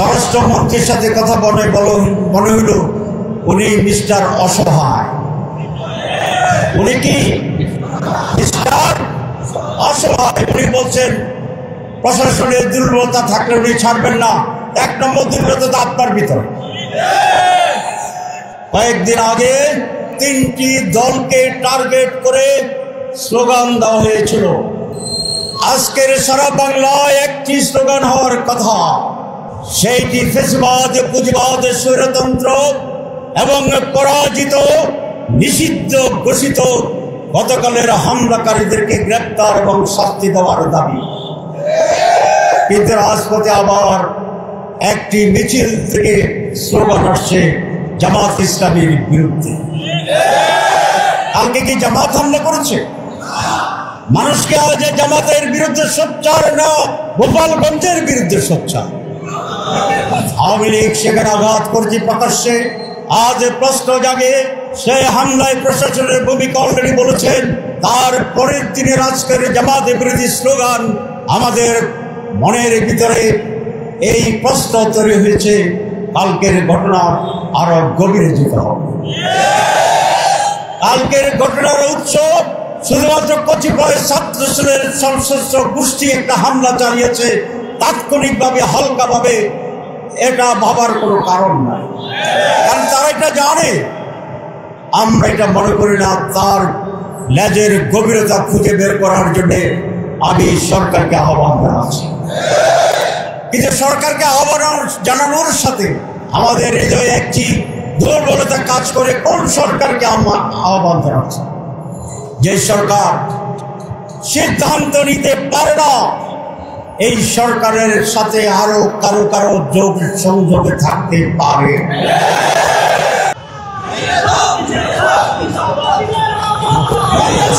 স্বরাষ্ট্রমন্ত্রীর সাথে কথা মনে হইল উনি মিস্টার অসহায়। উনি কি মিস্টার অসহায়? উনি বলছেন প্রশাসনের দুর্বলতা থাকলে উনি ছাড়বেন না। 1 নম্বর দুর্বলতা আপনার ভিতরে। কয়েকদিন আগে 3টি দলকে টার্গেট করে স্লোগান দেওয়া হয়েছিল। আজকের সারা বাংলায় একটি স্লোগান হওয়ার কথা, সেইটি ফ্যাসিবাদ, পুঁজিবাদ, স্বৈরতন্ত্র এবং পরাজিত নিষিদ্ধ ঘোষিত গতকালের হামলাকারীদেরকে গ্রেপ্তার এবং শাস্তি দেওয়ার দাবি। কিন্তু রাজপথে আবার একটি মিছিল থেকে স্লোগান আসছে জামাত ইসলামীর বিরুদ্ধে। কালকে কি জামাত হামলা করেছে? মানুষকে আজ জামাতের বিরুদ্ধে সোচ্চার না, গোপালগঞ্জের বিরুদ্ধে সোচ্চার। আওয়ামী লীগ সেখানে আঘাত করছে প্রকাশ্যে। আজ প্রশ্ন জাগে, সেই হামলায় প্রশাসনের ভূমিকা অলরেডি বলেছেন। তার পরের দিনের আজকের জামাতের বিরোধী স্লোগান, আমাদের মনের ভিতরে এই প্রশ্ন তৈরি হয়েছে, কালকের ঘটনা আরো গভীরে যেতে হবে। কালকের ঘটনার উৎস শুধুমাত্র কতিপয় ছাত্রলীগের সশস্ত্র গোষ্ঠী একটা হামলা চালিয়েছে, তাৎক্ষণিকভাবে হালকাভাবে, এটা ভাবার কোনো কারণ নাই। কারণ তারা এটা জানে, আমরা এটা মনে করি না। তার লেজের গভীরতা খুঁজে বের করার জন্য আমি সরকারকে আহ্বান জানাচ্ছি। কিন্তু সরকারকে আহ্বান জানানোর সাথে আমাদের হৃদয়ে একটি দুর্বলতা কাজ করে। কোন সরকারকে আহ্বান জানাচ্ছে? যে সরকার সিদ্ধান্ত নিতে পারে না, এই সরকারের সাথে আরো কারো যোগ সংযোগে থাকতে পারে।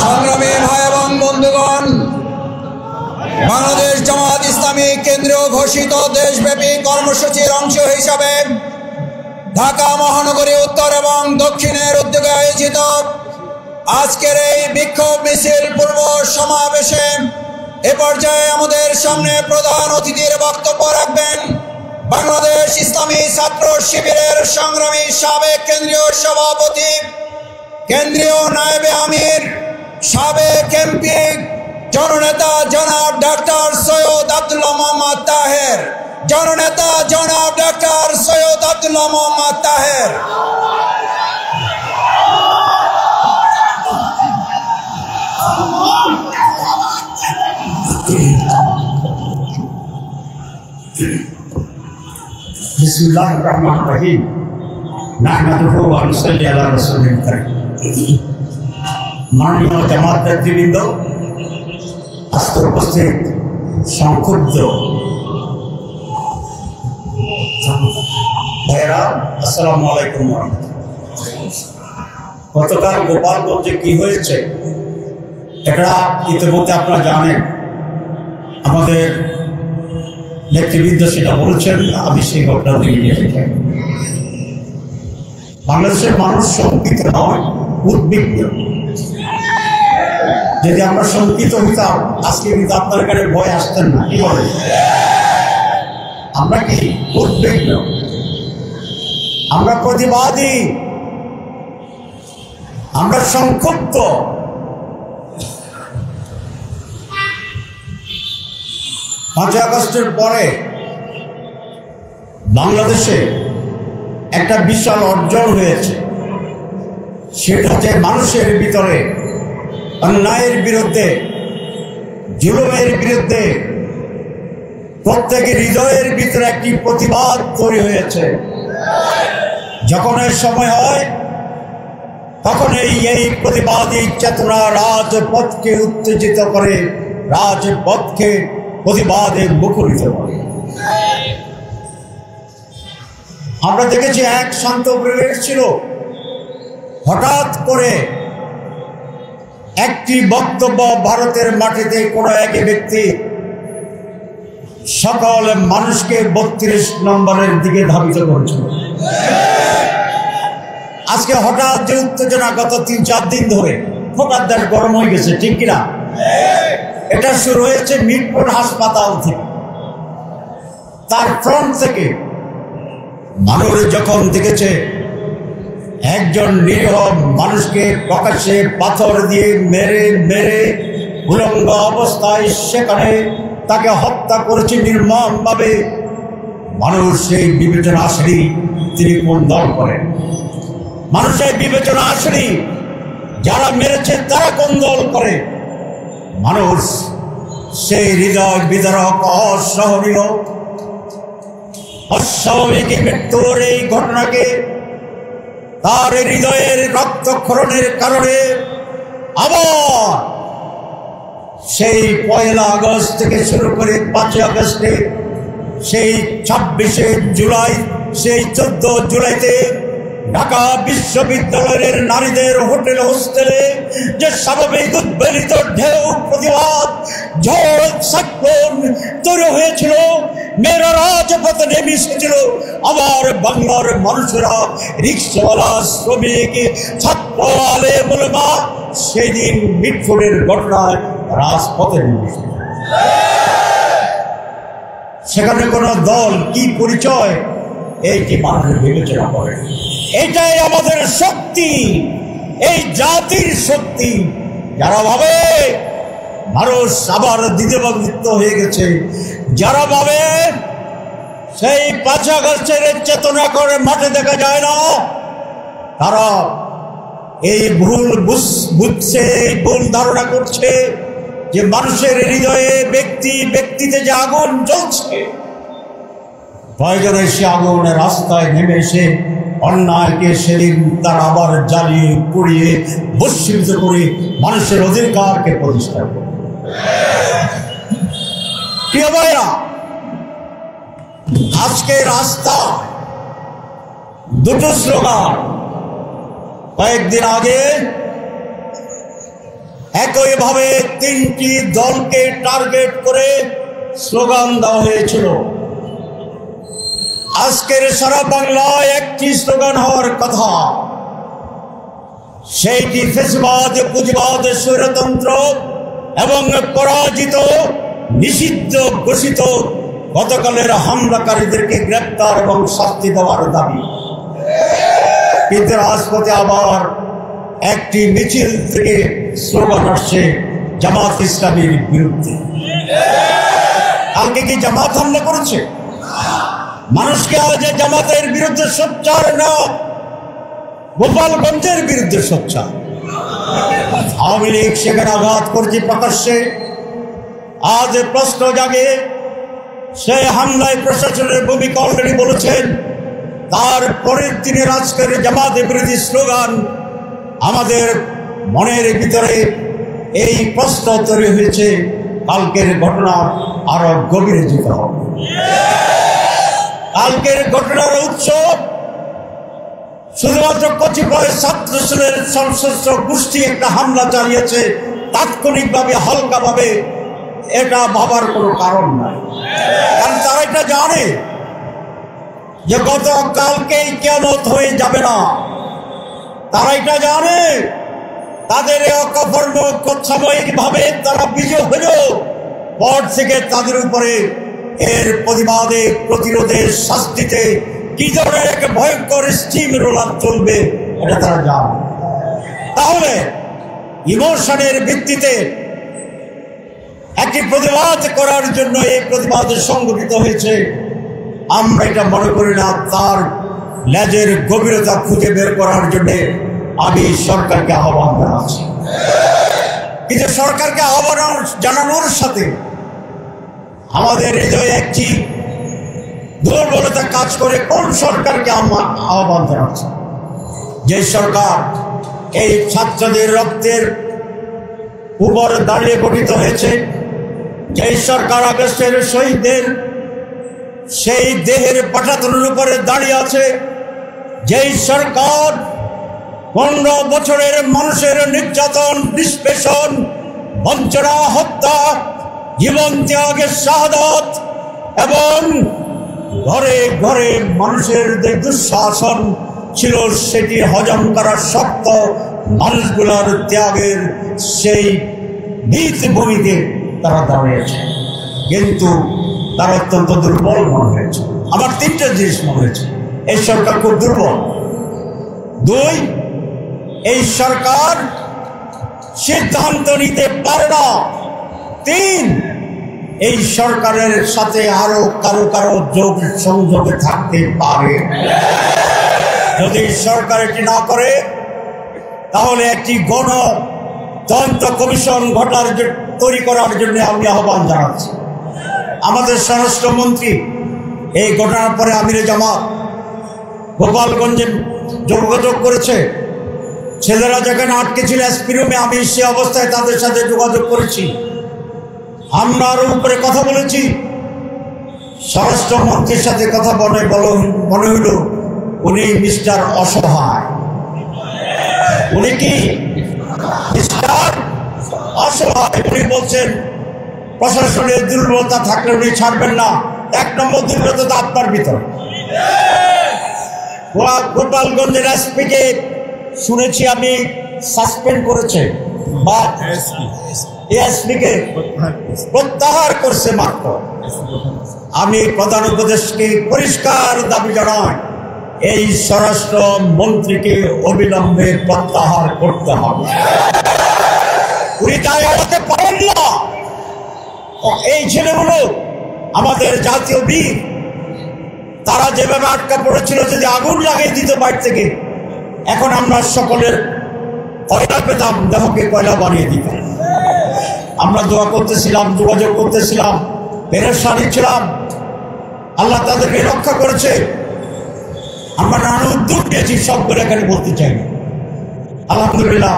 সংগ্রামী ভাই এবং বন্ধুগণ, বাংলাদেশ জামাত ইসলামী কেন্দ্রীয় ঘোষিত দেশব্যাপী কর্মসূচির অংশ হিসাবে ঢাকা মহানগরী উত্তর এবং দক্ষিণের উদ্যোগে আয়োজিত আজকের এই বিক্ষোভ মিছিল পূর্ব সমাবেশে এ পর্যায়ে আমাদের সামনে প্রধান অতিথির বক্তব্য রাখবেন বাংলাদেশ ইসলামী ছাত্র শিবিরের সংগ্রামী সাবেক কেন্দ্রীয় সভাপতি, কেন্দ্রীয় নায়েবে আমির, সাবেক এমপি, জননেতা জনাব ডাক্তার সৈয়দ আব্দুল্লাহ মোহাম্মদ তাহের। জননেতা জনাব ডাক্তার সৈয়দ আব্দুল্লাহ মোহাম্মদ তাহের। বিসমিল্লাহির রহমানির রহিম। নাহমাদুহু ওয়া নুসাল্লি আলা রাসূলিল কারীম। মাননীয় জামাত নেতৃবৃন্দ, আজকে উপস্থিত সংক্ষুব্ধ ভাইয়েরা, আসসালামু আলাইকুম। গতকাল গোপালগঞ্জে কি হয়েছে এটা ইতিমধ্যে আপনারা জানেন। আমাদের নেতৃবৃন্দ সেটা বলেছেন, আমি সেই ঘটনা নিয়ে বাংলাদেশের মানুষ শঙ্কিত নয়, উদ্বিগ্ন। যদি আমরা শঙ্কিত হইতাম আজকে কিন্তু আপনার এখানে ভয় আসতেন না। কি বলেন? আমরা কি উদ্বিগ্ন? আমরা প্রতিবাদী, আমরা সংক্ষুব্ধ। 5 আগস্টের পরে বাংলাদেশে একটা বিশাল অর্জন হয়েছে, সেটা হচ্ছে মানুষের ভিতরে অন্যায়ের বিরুদ্ধে, জুলুমের বিরুদ্ধে প্রত্যেকের হৃদয়ের ভিতরে একটি প্রতিবাদ তৈরি হয়েছে। যখন এর সময় হয় তখন এই প্রতিবাদী চেতনা রাজপথকে উত্তেজিত করে, রাজপথকে প্রতিবাদে মুখরিত করে। আমরা দেখেছি এক শান্ত পরিবেশ ছিল, হঠাৎ করে একটি বক্তব্য ভারতের মাটিতে কোনো এক ব্যক্তি সকল মানুষকে 32 নম্বরের দিকে ধাবিত করেছিল। আজকে হঠাৎ যে উত্তেজনা গত 3-4 দিন ধরে হঠাৎ দেশ গরম হয়ে গেছে, ঠিক কিনা? এটা শুরু হয়েছে মিটপুর হাসপাতাল থেকে, তার ফ্রন্ট থেকে মানুষ যখন দেখেছে একজন নিরীহ মানুষকে প্রকাশ্যে পাথর দিয়ে মেরে মেরে উলঙ্গ অবস্থায় সেখানে তাকে হত্যা করেছে নির্মমভাবে, মানুষ সেই বিবেচনা আসেনি তিনি কোন দল করেন। মানুষের বিবেচনা আসেনি যারা মেরেছে তারা কোন দল করে। মানুষ সেই হৃদয় বিদারক অসহনীয় অস্বাভাবিক মৃত্যুর এই ঘটনাকে তার হৃদয়ের রক্তক্ষরণের কারণে আবার সেই 1 আগস্ট থেকে শুরু করে 5 আগস্টে, সেই 26শে জুলাই, সেই 14 জুলাইতে ঢাকা বিশ্ববিদ্যালয়ের নারীদের হোটেল হোস্টেলে যে স্বাভাবিক উদ্বেলিত ঢেউ প্রতিবাদ ঝড় সাইক্লোন তৈরি হয়েছিল, মেয়েরা রাজপথে নেমে এসেছিল, আবার বাংলার মানুষেরা, রিক্সাওয়ালা, শ্রমিক, ছাত্র, আলেম ওলামা সেই দিন মিটফোর্ডের ঘটনায় রাজপথে নেমে এসেছিল। সেখানে কোন দল কি পরিচয় এইটি মানুষের বিবেচনা করে। এটাই আমাদের শক্তি, এই জাতির শক্তি। যারা ভাবে মানুষ আবার দ্বিতীয়ভাবিত হয়ে গেছে, যারা ভাবে সেই 5 আগস্টের চেতনা করে মাঠে দেখা যায় না, তারা এই ভুল বুঝছে, এই ভুল ধারণা করছে যে মানুষের হৃদয়ে ব্যক্তিতে যে আগুন জ্বলছে, প্রয়োজনে সে আগুনের রাস্তায় নেমে এসে অন্যায়কে সেদিন তারা আবার জ্বালিয়ে পুড়িয়ে ভস্মীভূত করে মানুষের অধিকারকে প্রতিষ্ঠা করে। প্রিয় ভাইরা, আজকে রাস্তা দুটো স্লোগান, কয়েকদিন আগে একইভাবে 3টি দলকে টার্গেট করে স্লোগান দেওয়া হয়েছিল। আজকের সারা বাংলায় একটি স্লোগান হওয়ার কথা, সেইটি ফ্যাসিবাদ, পুঁজিবাদ, স্বৈরতন্ত্র এবং পরাজিত নিষিদ্ধ ঘোষিত গতকালের হামলাকারীদেরকে গ্রেপ্তার এবং শাস্তি দেওয়ার দাবি। কিন্তু রাজপথে আবার একটি মিছিল থেকে স্লোগান আসছে জামাত ইসলামীর বিরুদ্ধে। কালকে কি জামাত হামলা করেছে? মানুষকে আজ জামাতের বিরুদ্ধে সোচ্চার না, গোপালগঞ্জের বিরুদ্ধে সোচ্চার। আওয়ামী লীগ সেখানে আঘাত করছে প্রকাশ্যে। আজ প্রশ্ন জাগে, সেই হামলায় প্রশাসনের ভূমিকা অলরেডি বলেছেন, তার পরের দিনের আজকের জামাতের বিরোধী স্লোগান আমাদের মনের ভিতরে এই প্রশ্ন তৈরি হয়েছে, কালকের ঘটনা আরো গভীরে যেতে হবে। কালকের ঘটনার উৎস শুধুমাত্র কতিপয় ছাত্র শ্রেণীর সশস্ত্র গোষ্ঠী একটা হামলা চালিয়েছে, তাৎক্ষণিকভাবে হালকাভাবে এটা ভাবার কোনো কারণ নাই। কারণ তারা এটা জানে যে গতকালকেই কিয়ামত হয়ে যাবে না। তারা এটা জানে তাদের অকর্ম সাময়িকভাবে তারা বিজয় হলেও পর থেকে তাদের উপরে এর প্রতিবাদে, প্রতিরোধে, শাস্তিতে কি ধরনের একটা ভয়ঙ্কর স্টিম রোলার চলবে এটা তারা জানে। তাহলে ইমোশনের ভিত্তিতে একটি প্রতিবাদ করার জন্য এই প্রতিবাদ সংগঠিত হয়েছে, আমরা এটা মনে করি না। তার লেজের গভীরতা খুঁজে বের করার জন্য আমি সরকারকে আহ্বান জানাচ্ছি। কিন্তু সরকারকে আহ্বান জানানোর সাথে আমাদের হৃদয়ে একটি দুর্বলতা কাজ করে। কোন সরকারকে আহ্বান জানাচ্ছে? যে সরকার এই ছাত্রদের রক্তের উপর দাঁড়িয়ে গঠিত হয়েছে, যেই সরকার আগস্টের শহীদদের সেই দেহের পাঠাতনের উপরে দাঁড়িয়ে আছে, যেই সরকার 15 বছরের মানুষের নির্যাতন, নিষ্পেষণ, বঞ্চনা, হত্যা, জীবন ত্যাগের শাহাদাত এবং ঘরে ঘরে মানুষের যে দুঃশাসন ছিল সেটি হজম করার শক্ত মানুষগুলোর ত্যাগের সেই ভিত্তিভূমিতে তারা দাঁড়িয়েছে। কিন্তু তারা অত্যন্ত দুর্বল মনে হয়েছে। আমার 3টে জিনিস মনে হয়েছে। এই সরকার খুব দুর্বল। দুই, এই সরকার সিদ্ধান্ত নিতে পারে না। তিন, এই সরকারের সাথে আরো কারো যোগ সংযোগে থাকতে পারে। যদি সরকার এটি না করে তাহলে একটি গণতন্ত্র কমিশন তৈরি করার জন্য আমি আহ্বান জানাচ্ছি। আমাদের স্বরাষ্ট্রমন্ত্রী এই ঘটনার পরে আমিরে জামাত গোপালগঞ্জে যোগাযোগ করেছে। ছেলেরা যেখানে আটকে ছিল এসপি রুমে, আমি সে অবস্থায় তাদের সাথে যোগাযোগ করেছি। আমরা আরো উপরে কথা বলেছি। স্বরাষ্ট্রমন্ত্রীর সাথে কথা মনে হইল উনি মিস্টার অসহায়। উনি কি মিস্টার অসহায়? উনি বলছেন প্রশাসনের দুর্বলতা থাকলে উনি ছাড়বেন না। এক নম্বর দুর্বলতা আপনার ভিতরে। গোপালগঞ্জের এসপিকে শুনেছি আমি সাসপেন্ড করেছে বা এসপিকে প্রত্যাহার করছে মাত্র। আমি প্রধান উপদেশকে পরিষ্কার দাবি জানাই, এই স্বরাষ্ট্র মন্ত্রীকে অবিলম্বে প্রত্যাহার করতে হবে। উনি তাই এড়াতে পারেন না। এই ছেলেগুলো আমাদের জাতীয় বীর, তারা যেভাবে আটকা পড়েছিল, যদি আগুন লাগিয়ে দিত বাইর থেকে, এখন আমরা সকলের কয়লা পেতাম, দেহকে কয়লা বানিয়ে দিত। আমরা দোয়া করতেছিলাম, যোগাযোগ করতেছিলাম, পেরেশানি ছিলাম। আল্লাহ তাদেরকে রক্ষা করেছে। আমরা নানা উদ্যোগ নিয়েছি, সবগুলো এখানে বলতে চাই। আলহামদুলিল্লাহ,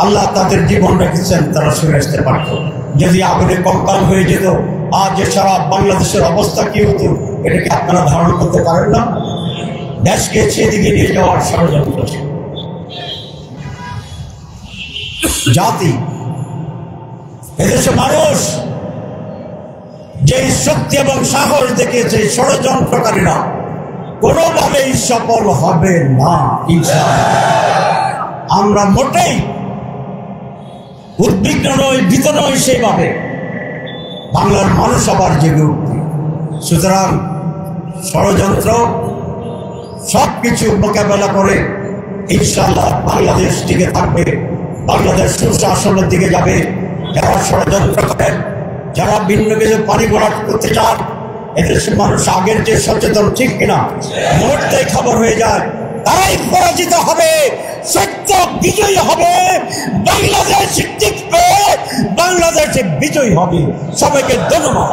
আল্লাহ তাদের জীবন রেখেছেন, তারা সরে আসতে পারত। যদি আগুনে কঙ্কাল হয়ে যেত, আজ সারা বাংলাদেশের অবস্থা কি হতো এটাকে আপনারা ধারণা করতে পারেন না। দেশকে সেদিকে নিয়ে যাওয়ার ষড়যন্ত্র ছিল। জাতি, এদেশে মানুষ যে শক্তি এবং সাহস দেখিয়েছে, ষড়যন্ত্রকারীরা কোনোভাবেই সফল হবে না। আমরা মোটেই উদ্বিগ্ন নই, ভীত নই সেইভাবে। বাংলার মানুষ আবার জেগে উঠবে। সুতরাং ষড়যন্ত্র সবকিছু মোকাবেলা করে ইনশাআল্লাহ বাংলাদেশ টিকে থাকবে, বাংলাদেশ সুশাসনের দিকে যাবে। যারা ষড়যন্ত্র করেন, যারা ভিন্ন কিছু পানি ভরাট করতে চান, এদেশের মানুষ আগের যে সচেতন, ঠিক কিনা, মুহূর্তে খবর হয়ে যায়, তারাই পরাজিত হবে, সত্য বিজয়ী হবে, বাংলাদেশ জিতবে, বাংলাদেশে বিজয়ী হবে। সবাইকে ধন্যবাদ।